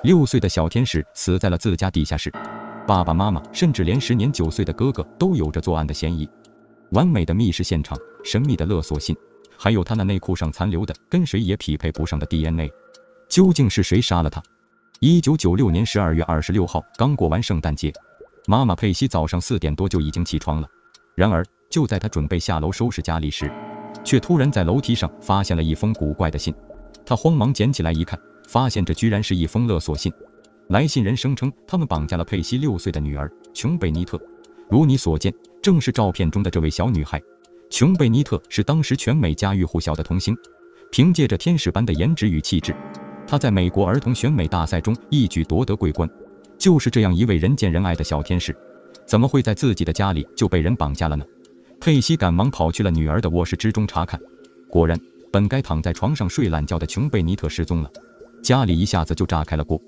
6岁的小天使死在了自家地下室，爸爸妈妈甚至连时年9岁的哥哥都有着作案的嫌疑。完美的密室现场，神秘的勒索信，还有他那内裤上残留的跟谁也匹配不上的 DNA， 究竟是谁杀了他？1996年12月26号，刚过完圣诞节，妈妈佩西早上4点多就已经起床了。然而，就在她准备下楼收拾家里时，却突然在楼梯上发现了一封古怪的信。她慌忙捡起来一看，发现这居然是一封勒索信。来信人声称他们绑架了佩西6岁的女儿琼贝尼特。如你所见，正是照片中的这位小女孩。琼贝尼特是当时全美家喻户晓的童星，凭借着天使般的颜值与气质，她在美国儿童选美大赛中一举夺得桂冠。就是这样一位人见人爱的小天使，怎么会在自己的家里就被人绑架了呢？佩西赶忙跑去了女儿的卧室之中查看，果然，本该躺在床上睡懒觉的琼贝尼特失踪了。家里一下子就炸开了锅。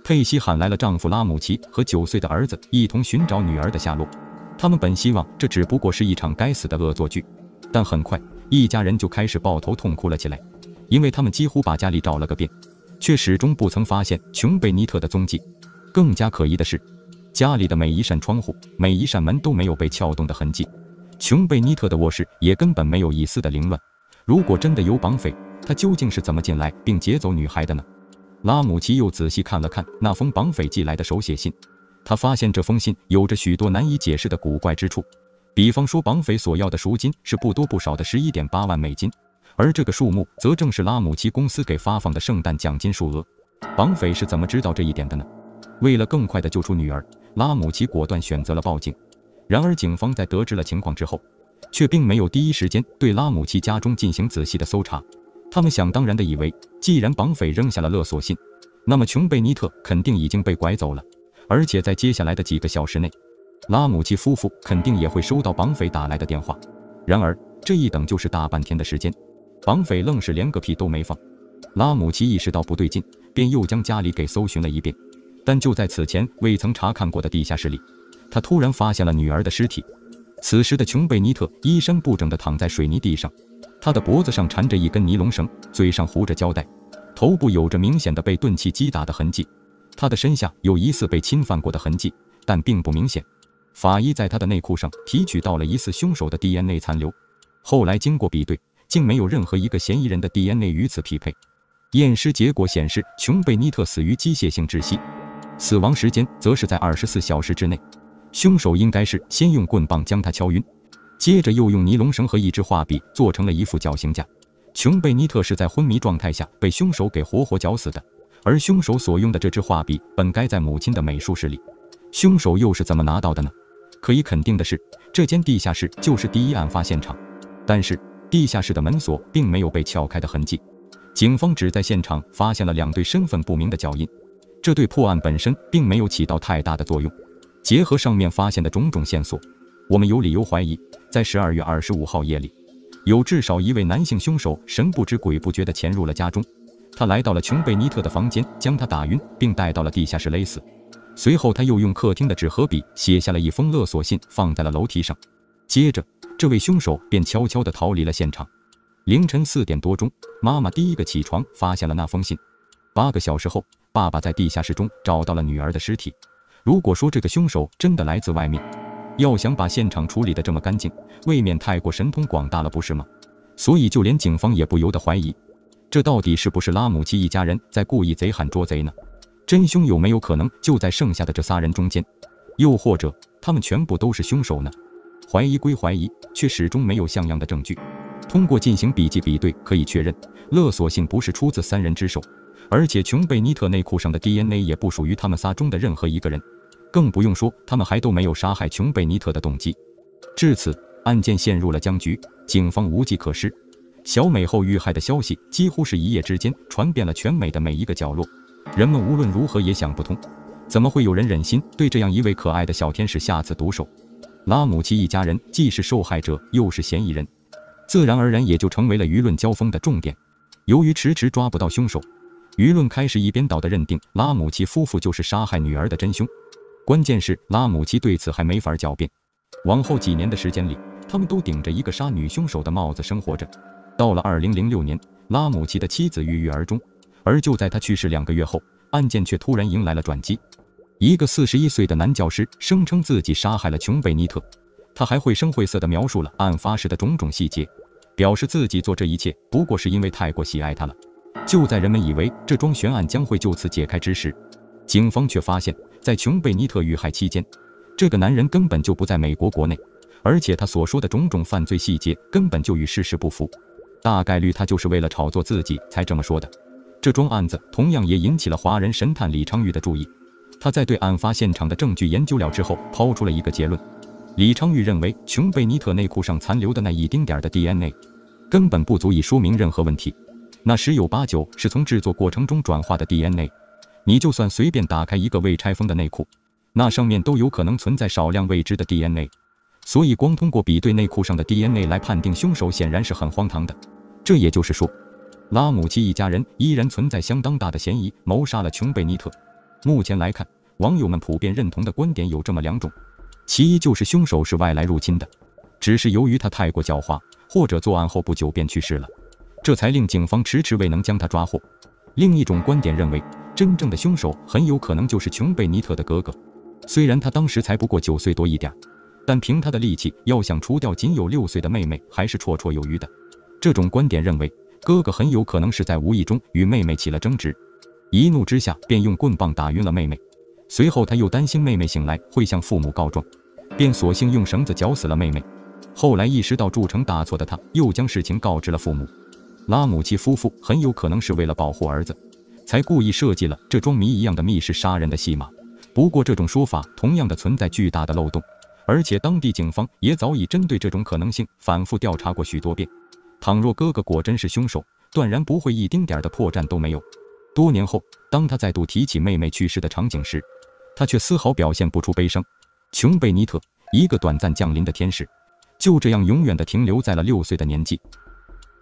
佩西喊来了丈夫拉姆齐和9岁的儿子，一同寻找女儿的下落。他们本希望这只不过是一场该死的恶作剧，但很快，一家人就开始抱头痛哭了起来，因为他们几乎把家里找了个遍，却始终不曾发现琼贝尼特的踪迹。更加可疑的是，家里的每一扇窗户、每一扇门都没有被撬动的痕迹，琼贝尼特的卧室也根本没有一丝的凌乱。如果真的有绑匪，他究竟是怎么进来并劫走女孩的呢？拉姆齐又仔细看了看那封绑匪寄来的手写信，他发现这封信有着许多难以解释的古怪之处。比方说，绑匪所要的赎金是不多不少的11.8万美金，而这个数目则正是拉姆齐公司给发放的圣诞奖金数额。绑匪是怎么知道这一点的呢？为了更快地救出女儿，拉姆齐果断选择了报警。然而警方在得知了情况之后，却并没有第一时间对拉姆齐家中进行仔细的搜查。他们想当然地以为，既然绑匪扔下了勒索信，那么琼贝尼特肯定已经被拐走了，而且在接下来的几个小时内，拉姆齐夫妇肯定也会收到绑匪打来的电话。然而这一等就是大半天的时间，绑匪愣是连个屁都没放。拉姆齐意识到不对劲，便又将家里给搜寻了一遍，但就在此前未曾查看过的地下室里，他突然发现了女儿的尸体。此时的琼贝尼特衣衫不整地躺在水泥地上，她的脖子上缠着一根尼龙绳，嘴上糊着胶带，头部有着明显的被钝器击打的痕迹。她的身下有疑似被侵犯过的痕迹，但并不明显。法医在她的内裤上提取到了疑似凶手的 DNA 残留，后来经过比对，竟没有任何一个嫌疑人的 DNA 与此匹配。验尸结果显示，琼贝尼特死于机械性窒息，死亡时间则是在24小时之内。凶手应该是先用棍棒将她敲晕，接着又用尼龙绳和一支画笔做成了一副绞刑架。琼贝尼特是在昏迷状态下被凶手给活活绞死的，而凶手所用的这支画笔本该在母亲的美术室里，凶手又是怎么拿到的呢？可以肯定的是，这间地下室就是第一案发现场，但是地下室的门锁并没有被撬开的痕迹，警方只在现场发现了2对身份不明的脚印，这对破案本身并没有起到太大的作用。结合上面发现的种种线索，我们有理由怀疑，在12月25号夜里，有至少一位男性凶手神不知鬼不觉地潜入了家中。他来到了琼贝尼特的房间，将她打晕，并带到了地下室勒死。随后他又用客厅的纸和笔写下了一封勒索信，放在了楼梯上。接着这位凶手便悄悄地逃离了现场。凌晨4点多钟，妈妈第一个起床，发现了那封信。8个小时后，爸爸在地下室中找到了女儿的尸体。如果说这个凶手真的来自外面，要想把现场处理得这么干净，未免太过神通广大了，不是吗？所以就连警方也不由得怀疑，这到底是不是拉姆齐一家人在故意贼喊捉贼呢？真凶有没有可能就在剩下的这3人中间？又或者他们全部都是凶手呢？怀疑归怀疑，却始终没有像样的证据。通过进行笔迹比对，可以确认勒索信不是出自3人之手，而且琼贝尼特内裤上的 DNA 也不属于他们仨中的任何一个人，更不用说他们还都没有杀害琼贝尼特的动机。至此，案件陷入了僵局，警方无计可施。小美后遇害的消息几乎是一夜之间传遍了全美的每一个角落，人们无论如何也想不通，怎么会有人忍心对这样一位可爱的小天使下此毒手？拉姆齐一家人既是受害者又是嫌疑人，自然而然也就成为了舆论交锋的重点。由于迟迟抓不到凶手，舆论开始一边倒地认定拉姆齐夫妇就是杀害女儿的真凶。关键是拉姆齐对此还没法狡辩，往后几年的时间里，他们都顶着一个杀女凶手的帽子生活着。到了2006年，拉姆齐的妻子郁郁而终，而就在他去世2个月后，案件却突然迎来了转机。一个41岁的男教师声称自己杀害了琼贝尼特，他还绘声绘色地描述了案发时的种种细节，表示自己做这一切不过是因为太过喜爱她了。就在人们以为这桩悬案将会就此解开之时，警方却发现，在琼贝尼特遇害期间，这个男人根本就不在美国国内，而且他所说的种种犯罪细节根本就与事实不符，大概率他就是为了炒作自己才这么说的。这桩案子同样也引起了华人神探李昌钰的注意，他在对案发现场的证据研究了之后，抛出了一个结论。李昌钰认为，琼贝尼特内裤上残留的那一丁点的 DNA 根本不足以说明任何问题，那十有八九是从制作过程中转化的 DNA。你就算随便打开一个未拆封的内裤，那上面都有可能存在少量未知的 DNA。所以光通过比对内裤上的 DNA 来判定凶手显然是很荒唐的。这也就是说，拉姆齐一家人依然存在相当大的嫌疑谋杀了琼贝尼特。目前来看，网友们普遍认同的观点有这么两种，其一就是凶手是外来入侵的，只是由于他太过狡猾，或者作案后不久便去世了，这才令警方迟迟未能将他抓获。另一种观点认为，真正的凶手很有可能就是琼贝尼特的哥哥，虽然他当时才不过9岁多一点，但凭他的力气，要想除掉仅有6岁的妹妹还是绰绰有余的。这种观点认为，哥哥很有可能是在无意中与妹妹起了争执，一怒之下便用棍棒打晕了妹妹，随后他又担心妹妹醒来会向父母告状，便索性用绳子绞死了妹妹。后来意识到铸成大错的他，又将事情告知了父母。拉姆齐夫妇很有可能是为了保护儿子，才故意设计了这桩谜一样的密室杀人的戏码。不过这种说法同样的存在巨大的漏洞，而且当地警方也早已针对这种可能性反复调查过许多遍。倘若哥哥果真是凶手，断然不会一丁点的破绽都没有。多年后，当他再度提起妹妹去世的场景时，他却丝毫表现不出悲伤。琼贝尼特，一个短暂降临的天使，就这样永远地停留在了6岁的年纪。